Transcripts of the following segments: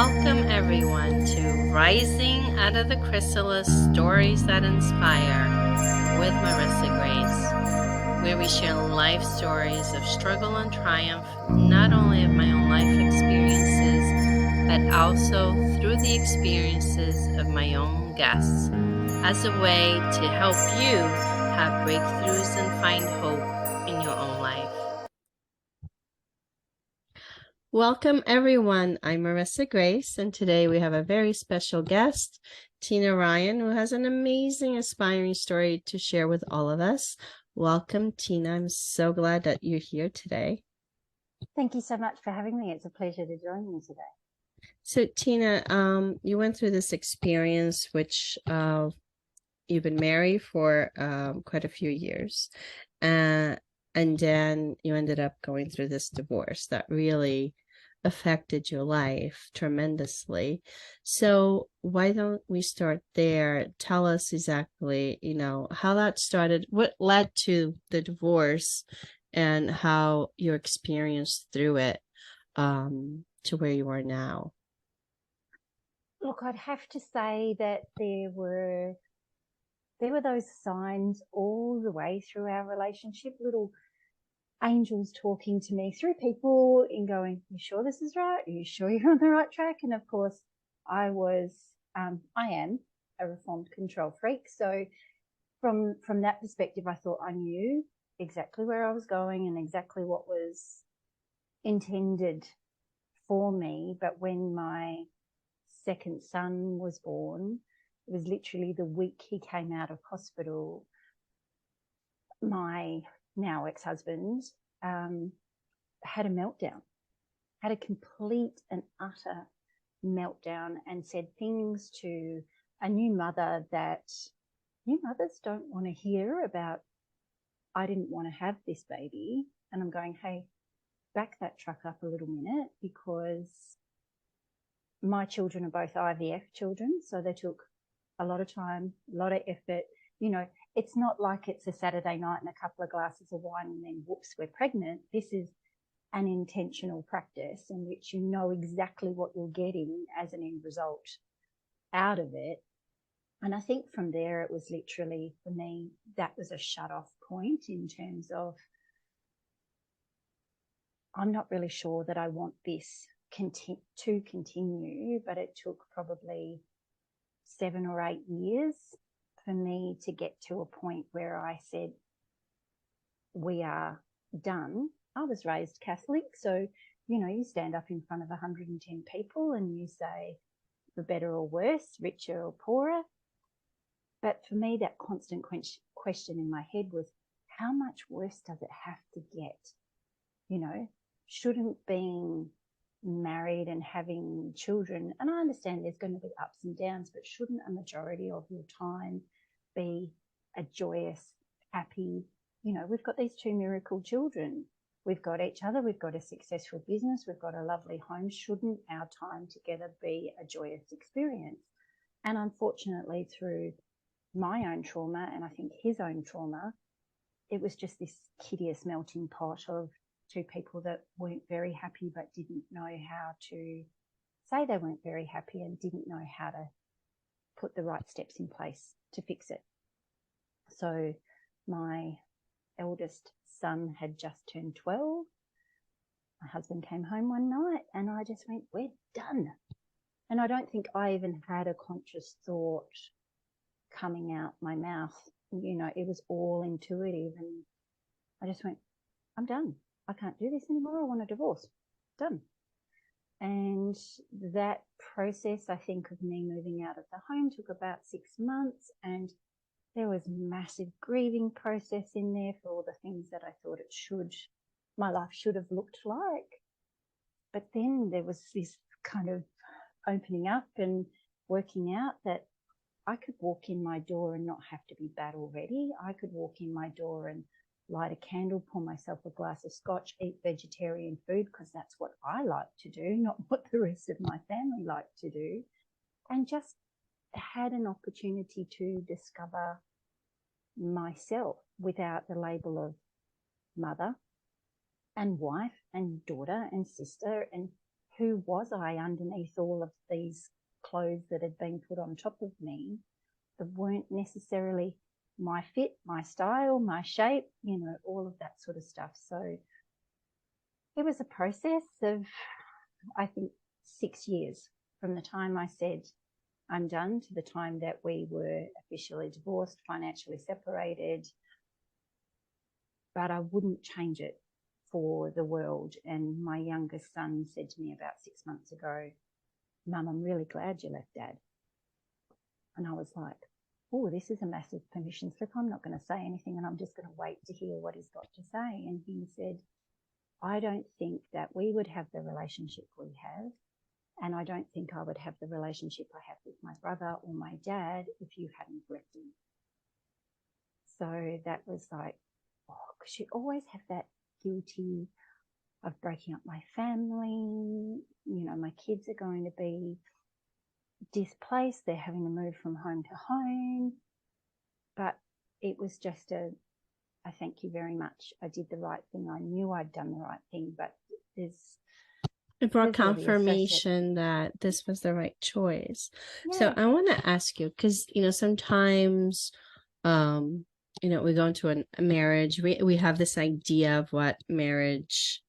Welcome everyone to Rising Out of the Chrysalis Stories That Inspire with Marissa Grace, where we share life stories of struggle and triumph, not only of my own life experiences, but also through the experiences of my own guests, as a way to help you have breakthroughs and find hope in your own life. Welcome everyone, I'm Marissa Grace, and today we have a very special guest, TEENA RYAN, who has an amazing, inspiring story to share with all of us. Welcome, TEENA. I'm so glad that you're here today. Thank you so much for having me. It's a pleasure to join you today. So TEENA, you went through this experience, which you've been married for quite a few years, and then you ended up going through this divorce that really affected your life tremendously. So why don't we start there? Tell us exactly, how that started, what led to the divorce, and how your experience through it to where you are now. Look, I'd have to say that there were those signs all the way through our relationship, little angels talking to me through people and going, "You sure this is right? Are you sure you're on the right track?" And of course, I am a reformed control freak. So from that perspective, I thought I knew exactly where I was going and exactly what was intended for me. But when my second son was born, it was literally the week he came out of hospital, my now ex-husband had a meltdown, had a complete and utter meltdown, and said things to a new mother that new mothers don't want to hear about. I didn't want to have this baby. And I'm going, hey, back that truck up a little minute, because my children are both IVF children. So they took a lot of time, a lot of effort. It's not like it's a Saturday night and a couple of glasses of wine and then whoops, we're pregnant. This is an intentional practice in which you know exactly what you're getting as an end result out of it. And I think from there, it was literally, for me, that was a shut-off point in terms of, I'm not really sure that I want this to continue, but it took probably 7 or 8 years for me to get to a point where I said, we are done. I was raised Catholic, so, you stand up in front of 110 people and you say, for better or worse, richer or poorer. But for me, that constant question in my head was, how much worse does it have to get? Shouldn't being married and having children, and I understand there's going to be ups and downs, but shouldn't a majority of your time be a joyous, happy, we've got these 2 miracle children, we've got each other, we've got a successful business, we've got a lovely home. Shouldn't our time together be a joyous experience? And unfortunately, through my own trauma, and I think his own trauma, it was just this hideous melting pot of 2 people that weren't very happy, but didn't know how to say they weren't very happy and didn't know how to put the right steps in place to fix it. So my eldest son had just turned 12. My husband came home one night and I just went, we're done. And I don't think I even had a conscious thought coming out my mouth. It was all intuitive. And I just went, I'm done. I can't do this anymore. I want a divorce. Done. And that process, I think, of me moving out of the home took about 6 months, and there was massive grieving process in there for all the things that I thought my life should have looked like. But then there was this kind of opening up and working out that I could walk in my door and not have to be bad already. I could walk in my door and light a candle, pour myself a glass of scotch, eat vegetarian food, because that's what I like to do, not what the rest of my family like to do, and just had an opportunity to discover myself without the label of mother and wife and daughter and sister and who was I underneath all of these clothes that had been put on top of me that weren't necessarily my fit, my style, my shape, you know, all of that sort of stuff. So it was a process of, I think, 6 years from the time I said I'm done to the time that we were officially divorced, financially separated. But I wouldn't change it for the world. And my youngest son said to me about 6 months ago, Mum, I'm really glad you left Dad. And I was like, oh, this is a massive permission slip. I'm not going to say anything and I'm just going to wait to hear what he's got to say. And he said, I don't think that we would have the relationship we have. And I don't think I would have the relationship I have with my brother or my dad if you hadn't left him. So that was like, oh, because you always have that guilty of breaking up my family. You know, my kids are going to be displaced. They're having to move from home to home. But it was just a thank you very much. I did the right thing. I knew I'd done the right thing, but it brought confirmation that this was the right choice. Yeah. So I want to ask you, because, you know, sometimes, you know, we go into a marriage, we have this idea of what marriage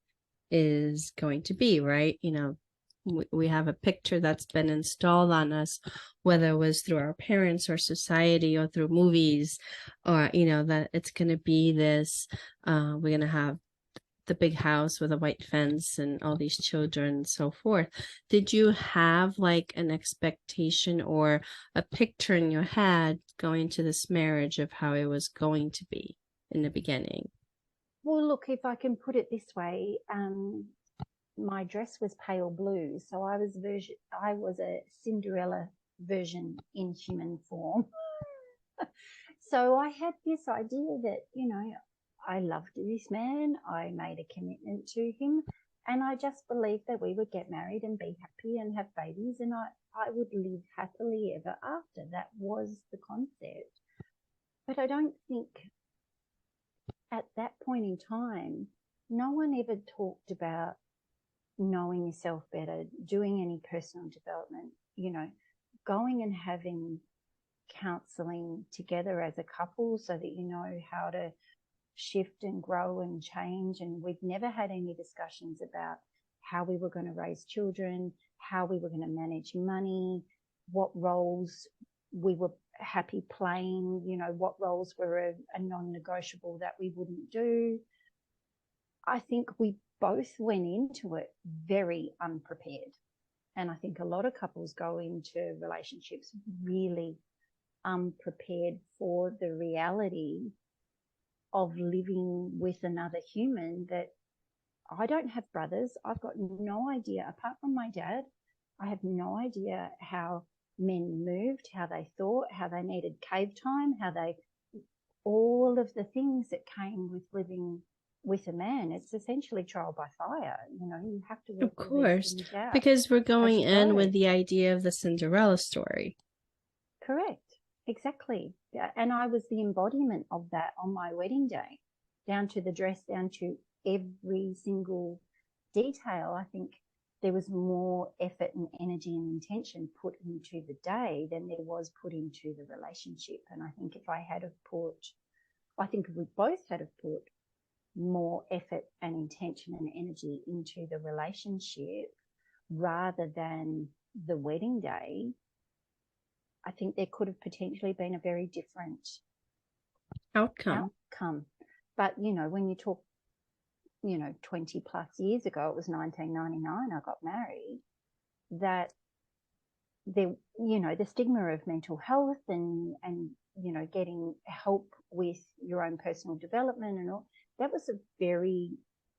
is going to be, right? You know, we have a picture that's been installed on us, whether it was through our parents or society or through movies, or, you know, that it's going to be this, we're going to have the big house with a white fence and all these children and so forth. Did you have like an expectation or a picture in your head going to this marriage of how it was going to be in the beginning? Well, look, if I can put it this way, my dress was pale blue, so I was a Cinderella version in human form. So I had this idea that, you know, I loved this man, I made a commitment to him, and I just believed that we would get married and be happy and have babies, and I would live happily ever after. That was the concept. But I don't think at that point in time, no one ever talked about knowing yourself better, doing any personal development, you know, going and having counseling together as a couple so that you know how to shift and grow and change. And we'd never had any discussions about how we were going to raise children, how we were going to manage money, what roles we were happy playing, you know, what roles were a non-negotiable that we wouldn't do. I think we both went into it very unprepared. And I think a lot of couples go into relationships really unprepared for the reality of living with another human. That I don't have brothers. I've got no idea, apart from my dad, I have no idea how men moved, how they thought, how they needed cave time, all of the things that came with living with a man. It's essentially trial by fire. You know, you have to work of course, these things out because we're going in with the idea of the Cinderella story. Correct. Exactly. And I was the embodiment of that on my wedding day, down to the dress, down to every single detail. I think there was more effort and energy and intention put into the day than there was put into the relationship. And I think if we both had put more effort and intention and energy into the relationship rather than the wedding day, I think there could have potentially been a very different outcome. But, you know, when you talk, you know, 20 plus years ago, it was 1999, I got married, that there, you know, the stigma of mental health and, you know, getting help with your own personal development and all, that was a very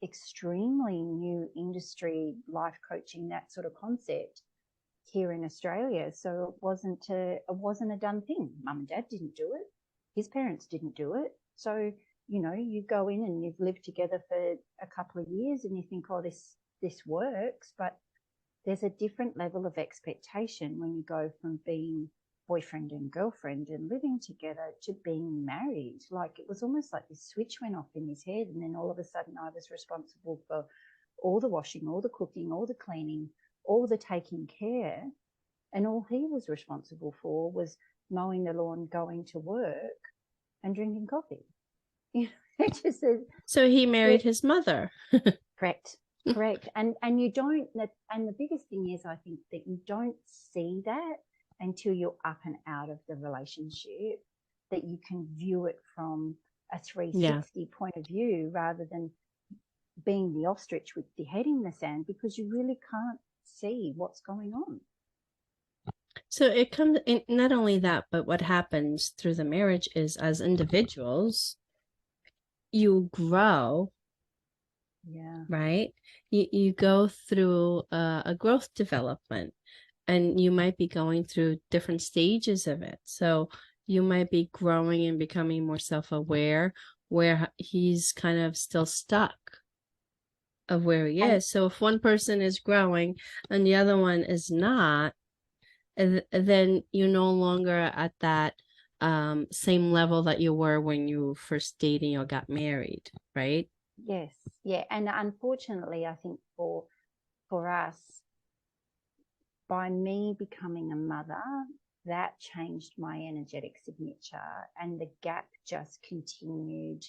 extremely new industry, life coaching, that sort of concept here in Australia. So it wasn't a done thing. Mum and Dad didn't do it. His parents didn't do it. So, you know, you go in and you've lived together for a couple of years and you think, oh, this works. But there's a different level of expectation when you go from being boyfriend and girlfriend and living together to being married. Like, it was almost like this switch went off in his head, and then all of a sudden I was responsible for all the washing, all the cooking, all the cleaning, all the taking care. And all he was responsible for was mowing the lawn, going to work, and drinking coffee. You know, it just says, So he married his mother. correct, correct. And you don't, and the biggest thing is, I think, that you don't see that until you're up and out of the relationship, that you can view it from a 360 point of view rather than being the ostrich with your head in the sand, because you really can't see what's going on. So it comes in, not only that, but what happens through the marriage is, as individuals, you grow. Yeah. Right? You go through a growth development, and you might be going through different stages of it. So you might be growing and becoming more self-aware, where he's kind of still stuck of where he is. So if one person is growing and the other one is not, then you're no longer at that same level that you were when you first dating or got married, right? Yes. Yeah. And unfortunately, I think for us, by me becoming a mother, that changed my energetic signature, and the gap just continued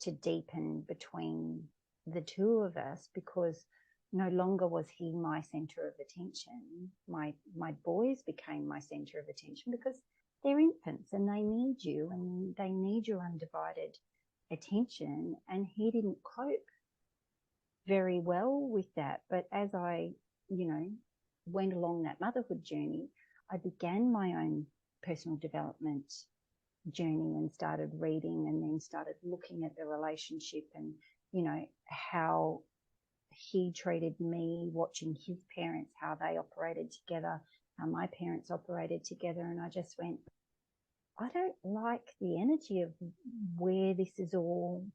to deepen between the two of us, because no longer was he my center of attention. My boys became my center of attention, because they're infants and they need you, and they need your undivided attention. And he didn't cope very well with that. But as I, went along that motherhood journey, I began my own personal development journey and started reading, and then started looking at the relationship and, how he treated me, watching his parents, how they operated together, how my parents operated together. And I just went, I don't like the energy of where this is all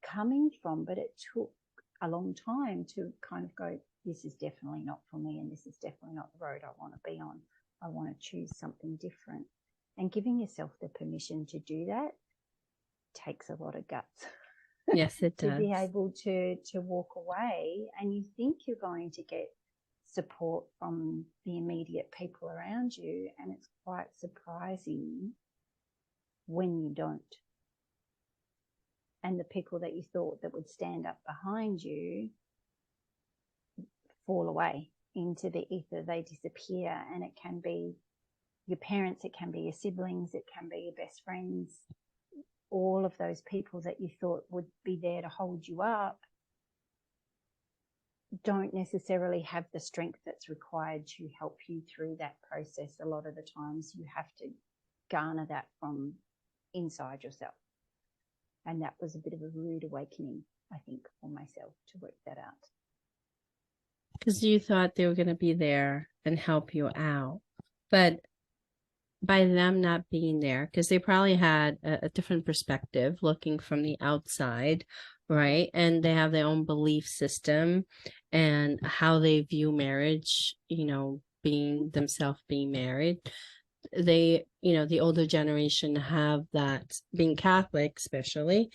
coming from. But it took a long time to kind of go, this is definitely not for me, and this is definitely not the road I want to be on. I want to choose something different. And giving yourself the permission to do that takes a lot of guts. Yes, it to does. be able to walk away, and you think you're going to get support from the immediate people around you, and it's quite surprising when you don't. And the people that you thought that would stand up behind you fall away into the ether. They disappear, and it can be your parents, it can be your siblings, it can be your best friends. All of those people that you thought would be there to hold you up don't necessarily have the strength that's required to help you through that process. A lot of the times you have to garner that from inside yourself. And that was a bit of a rude awakening, I think, for myself to work that out. Because you thought they were going to be there and help you out. But by them not being there, because they probably had a different perspective looking from the outside, right? And they have their own belief system and how they view marriage, being themselves being married. They, the older generation have that, being Catholic especially,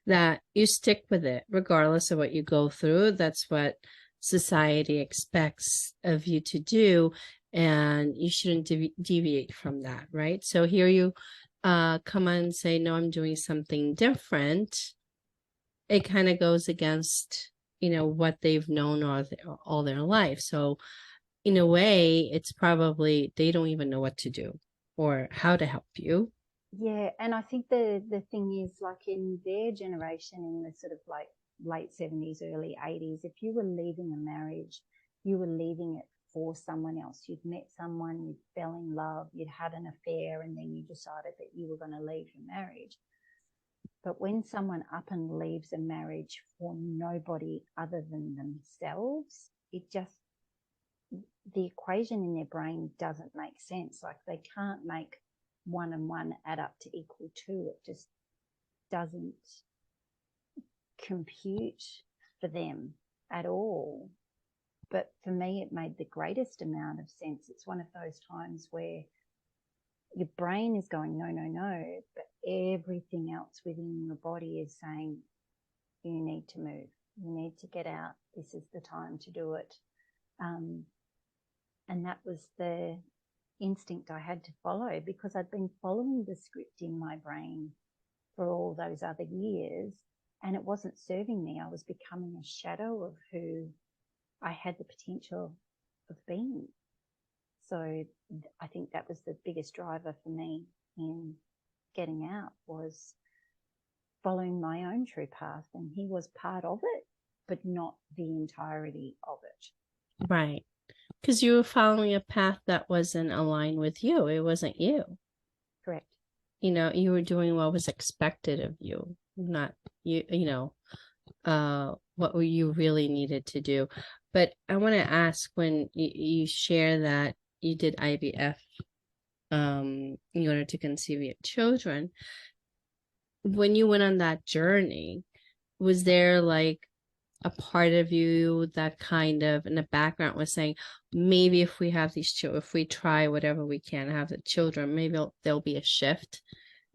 that you stick with it regardless of what you go through. That's what society expects of you to do, and you shouldn't deviate from that, right? So here you come on and say, no, I'm doing something different. It kind of goes against, what they've known all their life. So in a way, it's probably they don't even know what to do or how to help you. Yeah, and I think the thing is, like, in their generation, in the sort of like late 70s, early 80s, if you were leaving a marriage, you were leaving it for someone else. You'd met someone, you fell in love, you'd had an affair, and then you decided that you were going to leave your marriage. But when someone up and leaves a marriage for nobody other than themselves, it just, the equation in their brain doesn't make sense. Like, they can't make 1 and 1 add up to equal 2. It just doesn't compute for them at all. But for me, it made the greatest amount of sense. It's one of those times where your brain is going, no, no, no, but everything else within your body is saying, you need to move. You need to get out. This is the time to do it. And that was the instinct I had to follow, because I'd been following the script in my brain for all those other years, and it wasn't serving me. I was becoming a shadow of who I had the potential of being. So I think that was the biggest driver for me in getting out, was following my own true path. And he was part of it, but not the entirety of it. Right. Because you were following a path that wasn't aligned with you. It wasn't you. Correct. You know, you were doing what was expected of you, not what you really needed to do. But I want to ask, when you share that you did IVF in order to conceive your children, when you went on that journey, was there like a part of you that kind of in the background was saying, maybe if we have these children, if we try whatever we can have the children, maybe there'll be a shift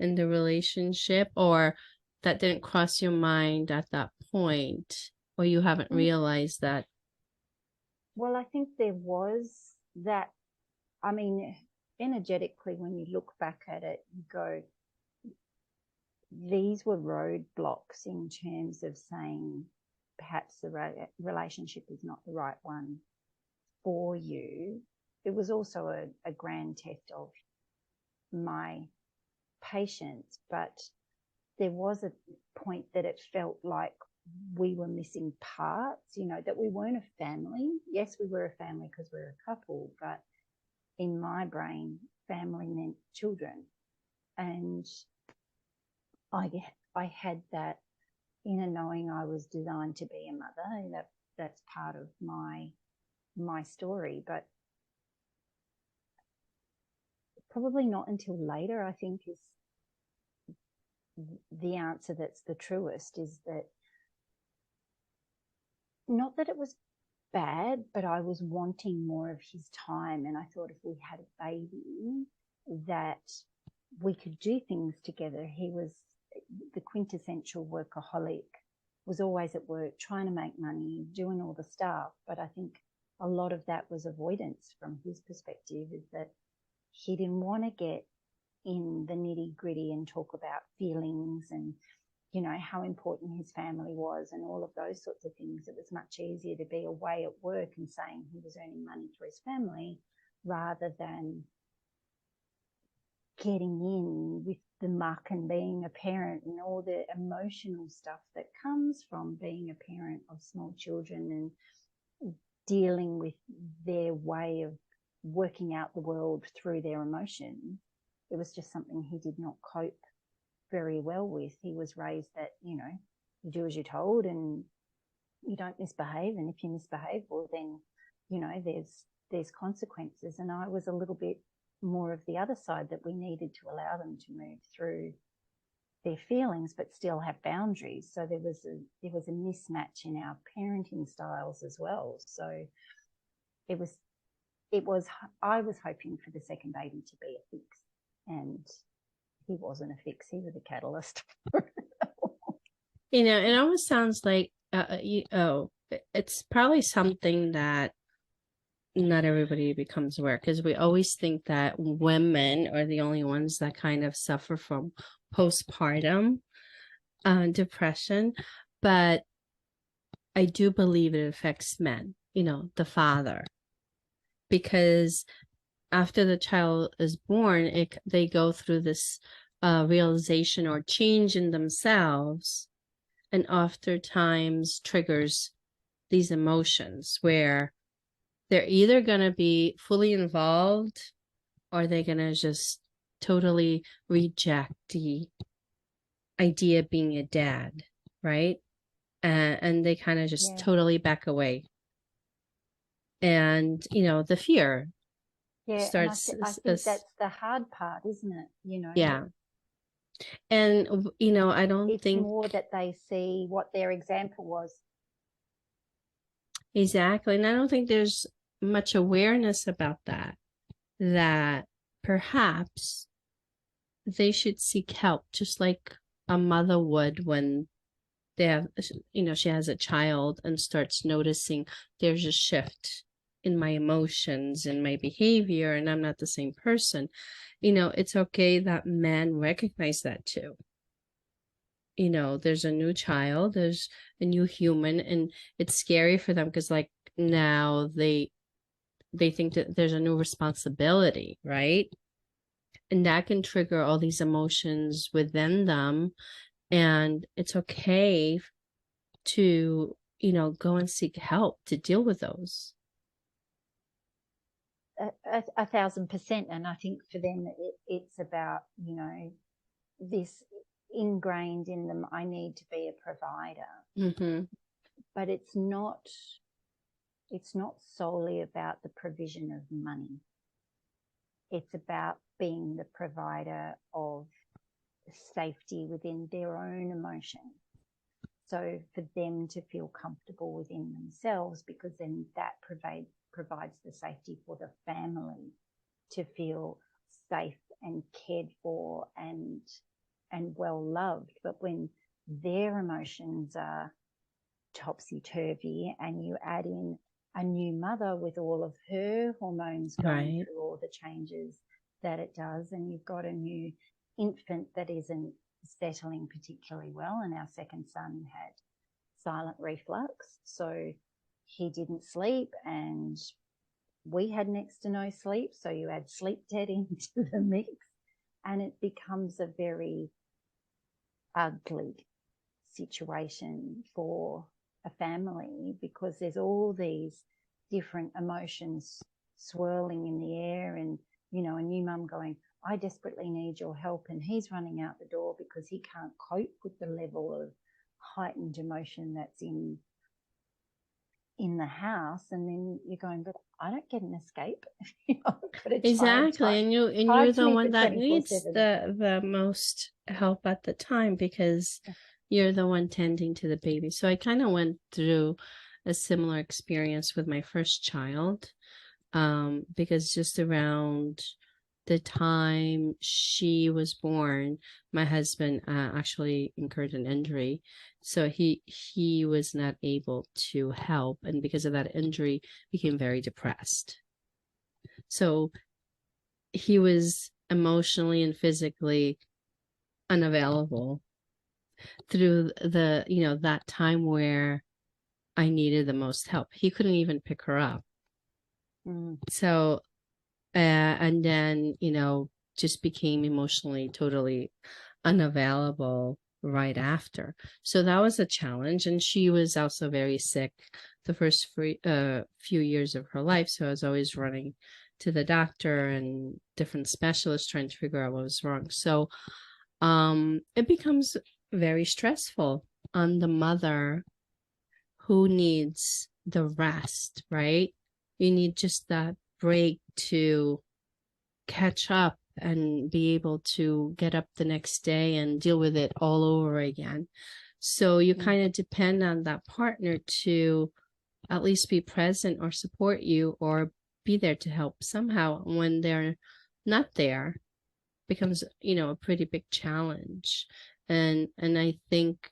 in the relationship? Or that didn't cross your mind at that point, or you haven't realized that? Well, I think there was that. I mean, energetically, when you look back at it, you go, these were roadblocks in terms of saying perhaps the relationship is not the right one for you. It was also a grand test of my patience, but there was a point that it felt like we were missing parts, that we weren't a family. Yes, we were a family because we're a couple, but in my brain, family meant children. And I had that inner knowing I was designed to be a mother, and that's part of my story. But probably not until later, I think, is the answer that's the truest, is that not that it was bad, but I was wanting more of his time. And I thought if we had a baby, that we could do things together. He was the quintessential workaholic, was always at work, trying to make money, doing all the stuff. But I think a lot of that was avoidance from his perspective, is that he didn't want to get in the nitty gritty and talk about feelings and, how important his family was and all of those sorts of things. It was much easier to be away at work and saying he was earning money for his family, rather than getting in with the muck and being a parent and all the emotional stuff that comes from being a parent of small children and dealing with their way of working out the world through their emotions. It was just something he did not cope very well with. He was raised that, you do as you're told and you don't misbehave. And if you misbehave, well, then, there's consequences. And I was a little bit more of the other side, that we needed to allow them to move through their feelings but still have boundaries. So there was a mismatch in our parenting styles as well. So I was hoping for the second baby to be a fix, and he wasn't a fix. He was a catalyst. It almost sounds like it's probably something that not everybody becomes aware, because we always think that women are the only ones that kind of suffer from postpartum depression. But I do believe it affects men, the father, because after the child is born, they go through this realization or change in themselves, and oftentimes triggers these emotions where they're either going to be fully involved, or they're going to just totally reject the idea of being a dad, right? And they kind of just totally back away. And, the fear starts. And I think that's the hard part, isn't it? Yeah. And, I don't think it's more that they see what their example was. Exactly. And I don't think there's much awareness about that perhaps they should seek help, just like a mother would when they have, she has a child and starts noticing there's a shift in my emotions and my behavior, and I'm not the same person, it's okay that men recognize that too. There's a new child, there's a new human, and it's scary for them because like now they think that there's a new responsibility, right? And that can trigger all these emotions within them. And it's okay to, go and seek help to deal with those. 1,000%. And I think for them, it's about, this ingrained in them, I need to be a provider. Mm-hmm. But it's not solely about the provision of money. It's about being the provider of safety within their own emotions. So for them to feel comfortable within themselves, because then that provides the safety for the family to feel safe and cared for and well loved. But when their emotions are topsy-turvy and you add in a new mother with all of her hormones going through all the changes that it does, and you've got a new infant that isn't settling particularly well, and our second son had silent reflux, so he didn't sleep and we had next to no sleep, so you add sleep debt into the mix and it becomes a very ugly situation for a family, because there's all these different emotions swirling in the air, and a new mum going, I desperately need your help, and he's running out the door because he can't cope with the level of heightened emotion that's in the house. And then you're going, but I don't get an escape. Exactly. And you're the one that needs 24/7. the most help at the time, because you're the one tending to the baby. So I kind of went through a similar experience with my first child, because just around the time she was born, my husband actually incurred an injury, so he was not able to help, and because of that injury became very depressed. So he was emotionally and physically unavailable through the that time where I needed the most help. He couldn't even pick her up. So and then just became emotionally totally unavailable right after. So that was a challenge, and she was also very sick the first few years of her life, so I was always running to the doctor and different specialists trying to figure out what was wrong. So it becomes very stressful on the mother who needs the rest, right? You need just that break to catch up and be able to get up the next day and deal with it all over again. So you kind of depend on that partner to at least be present or support you or be there to help somehow. When they're not there, becomes a pretty big challenge. And I think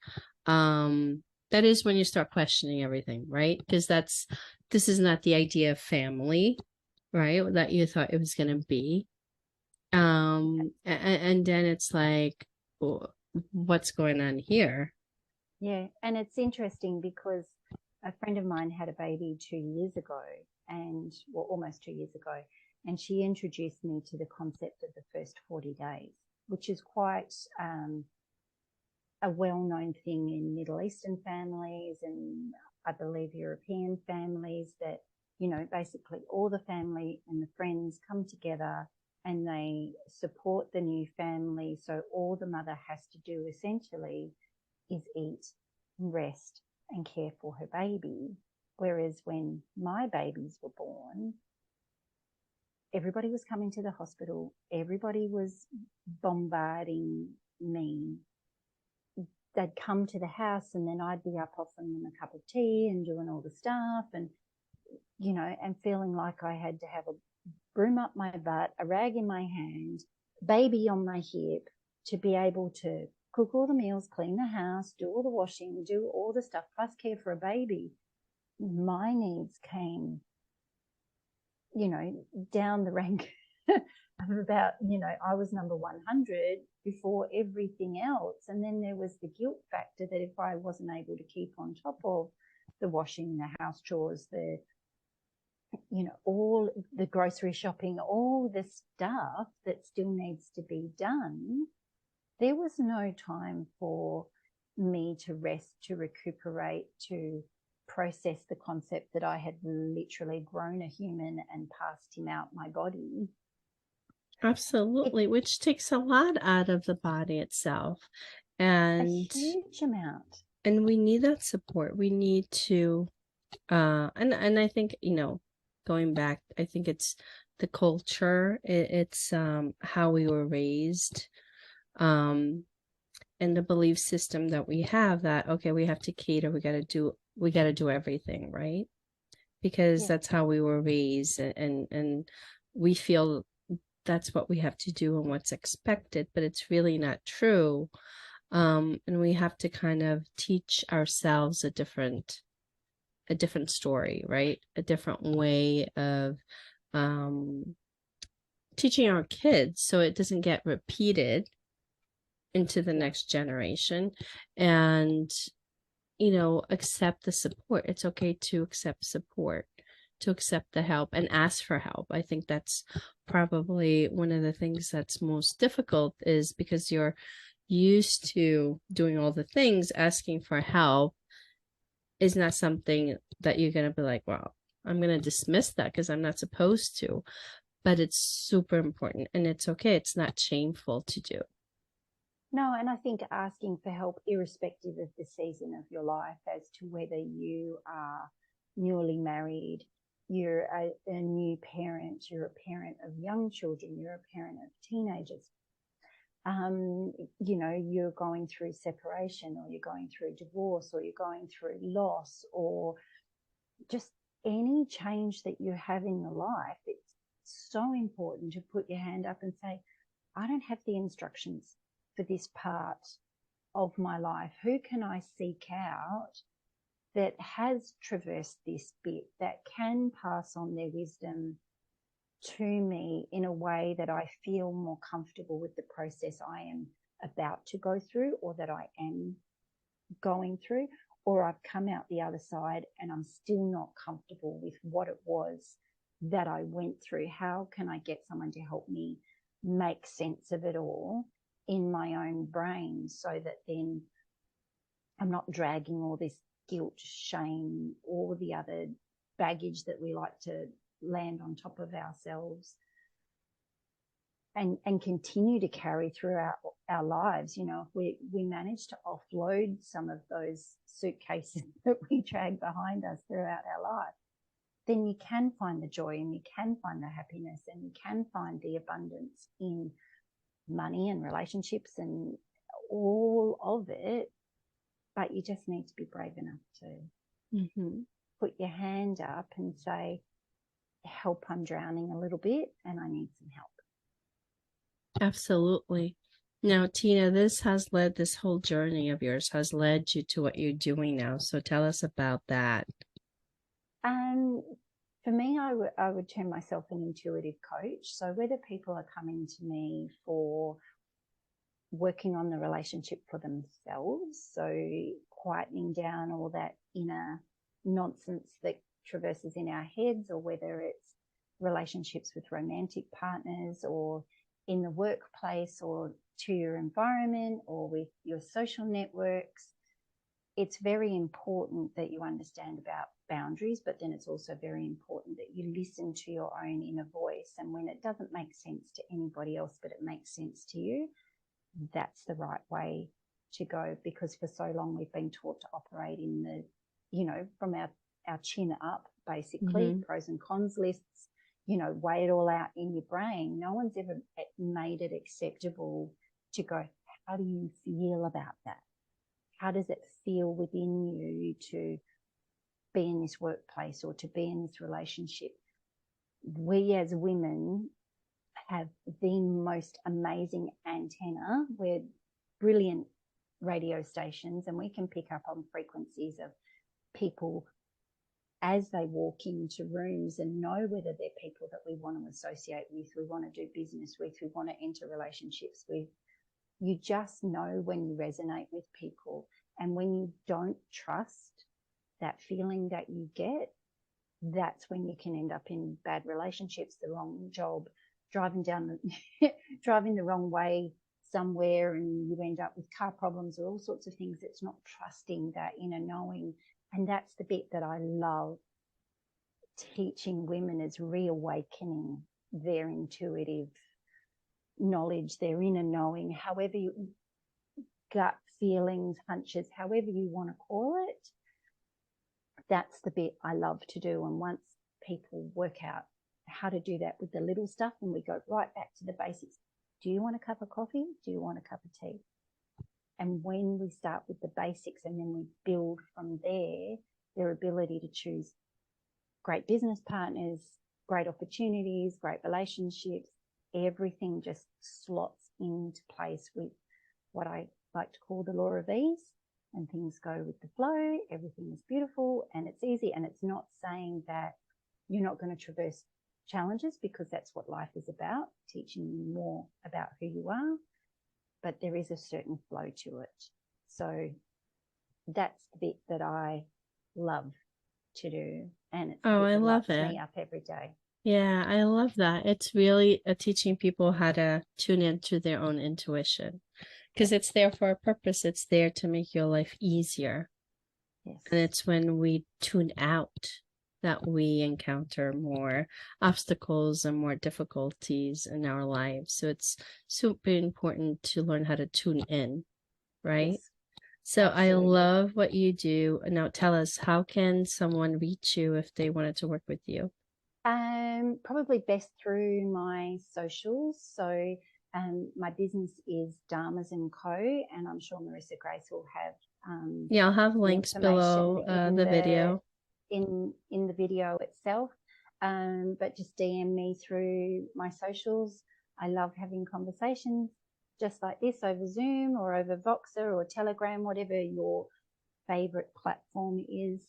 that is when you start questioning everything, right? Because this is not the idea of family, right, that you thought it was going to be. And then it's like, what's going on here? Yeah, and it's interesting because a friend of mine had a baby 2 years ago, and almost 2 years ago, and she introduced me to the concept of the first 40 days, which is quite a well-known thing in Middle Eastern families and I believe European families, that, basically all the family and the friends come together and they support the new family. So all the mother has to do essentially is eat, rest and care for her baby. Whereas when my babies were born, everybody was coming to the hospital. Everybody was bombarding me. They'd come to the house and then I'd be up offering them a cup of tea and doing all the stuff, and, and feeling like I had to have a broom up my butt, a rag in my hand, baby on my hip, to be able to cook all the meals, clean the house, do all the washing, do all the stuff, plus care for a baby. My needs came, down the rank of about, I was number 100 before everything else. And then there was the guilt factor that if I wasn't able to keep on top of the washing, the house chores, all the grocery shopping, all the stuff that still needs to be done, there was no time for me to rest, to recuperate, to process the concept that I had literally grown a human and passed him out my body. Absolutely, which takes a lot out of the body itself. And a huge amount. And we need that support. We need to and I think, going back, I think it's the culture, it's how we were raised, and the belief system that we have that, okay, we have to cater, we got to do everything, right? Because that's how we were raised, and we feel that's what we have to do and what's expected, but it's really not true. And we have to kind of teach ourselves a different story, right? A different way of teaching our kids so it doesn't get repeated into the next generation. And accept the support. It's okay to accept support, to accept the help and ask for help. I think that's probably one of the things that's most difficult, is because you're used to doing all the things. Asking for help is not something that you're going to be like, well, I'm going to dismiss that because I'm not supposed to. But it's super important, and it's okay. It's not shameful to do. No, and I think asking for help, irrespective of the season of your life, as to whether you are newly married, you're a new parent, you're a parent of young children, you're a parent of teenagers, you're going through separation, or you're going through divorce, or you're going through loss, or just any change that you have in your life, it's so important to put your hand up and say, I don't have the instructions for this part of my life. Who can I seek out that has traversed this bit, that can pass on their wisdom to me in a way that I feel more comfortable with the process I am about to go through, or that I am going through, or I've come out the other side and I'm still not comfortable with what it was that I went through. How can I get someone to help me make sense of it all in my own brain, so that then I'm not dragging all this guilt, shame, all the other baggage that we like to land on top of ourselves and continue to carry throughout our lives. If we manage to offload some of those suitcases that we drag behind us throughout our life, then you can find the joy, and you can find the happiness, and you can find the abundance in money and relationships and all of it. But you just need to be brave enough to put your hand up and say, help, I'm drowning a little bit and I need some help. Absolutely. Now, TEENA, this whole journey of yours has led you to what you're doing now. So tell us about that. For me, I would term myself an intuitive coach. So whether people are coming to me for working on the relationship for themselves, so quietening down all that inner nonsense that traverses in our heads, or whether it's relationships with romantic partners, or in the workplace, or to your environment, or with your social networks, it's very important that you understand about boundaries, but then it's also very important that you listen to your own inner voice. And when it doesn't make sense to anybody else, but it makes sense to you, that's the right way to go. Because for so long we've been taught to operate in the, from our chin up, basically, pros and cons lists, weigh it all out in your brain. No one's ever made it acceptable to go, how do you feel about that? How does it feel within you to be in this workplace or to be in this relationship? We as women have the most amazing antenna. We're brilliant radio stations, and we can pick up on frequencies of people as they walk into rooms and know whether they're people that we want to associate with, we want to do business with, we want to enter relationships with. You just know when you resonate with people. And when you don't trust that feeling that you get, that's when you can end up in bad relationships, the wrong job, driving the wrong way somewhere, and you end up with car problems or all sorts of things. It's not trusting that inner knowing. And that's the bit that I love teaching women, is reawakening their intuitive knowledge, their inner knowing, however you, gut feelings, hunches, however you want to call it. That's the bit I love to do. And once people work out how to do that with the little stuff, and we go right back to the basics. Do you want a cup of coffee? Do you want a cup of tea? And when we start with the basics and then we build from there, their ability to choose great business partners, great opportunities, great relationships, everything just slots into place with what I like to call the law of ease, and things go with the flow. Everything is beautiful and it's easy. And it's not saying that you're not going to traverse challenges, because that's what life is about, teaching you more about who you are, but there is a certain flow to it. So that's the bit that I love to do, and it's Oh, I love lights it. me up every day. Yeah, I love that. It's really teaching people how to tune into their own intuition, because it's there for a purpose. It's there to make your life easier. Yes. And it's when we tune out that we encounter more obstacles and more difficulties in our lives. So it's super important to learn how to tune in, right? Yes, so absolutely. I love what you do. Now tell us, how can someone reach you if they wanted to work with you? Probably best through my socials. So my business is Dharmas & Co, and I'm sure Marissa Grace will have Yeah, I'll have links below the video. In the video itself. But just DM me through my socials. I love having conversations just like this over Zoom or over Voxer or Telegram, whatever your favorite platform is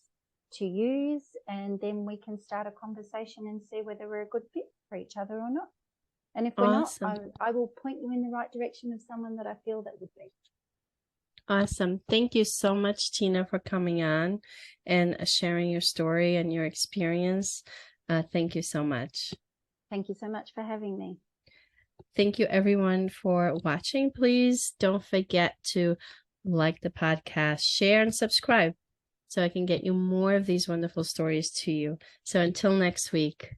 to use, and then we can start a conversation and see whether we're a good fit for each other or not. And if we're Awesome. not, I will point you in the right direction of someone that I feel that would be. Awesome. Thank you so much, TEENA, for coming on and sharing your story and your experience. Thank you so much. Thank you so much for having me. Thank you, everyone, for watching. Please don't forget to like the podcast, share, and subscribe so I can get you more of these wonderful stories to you. So until next week.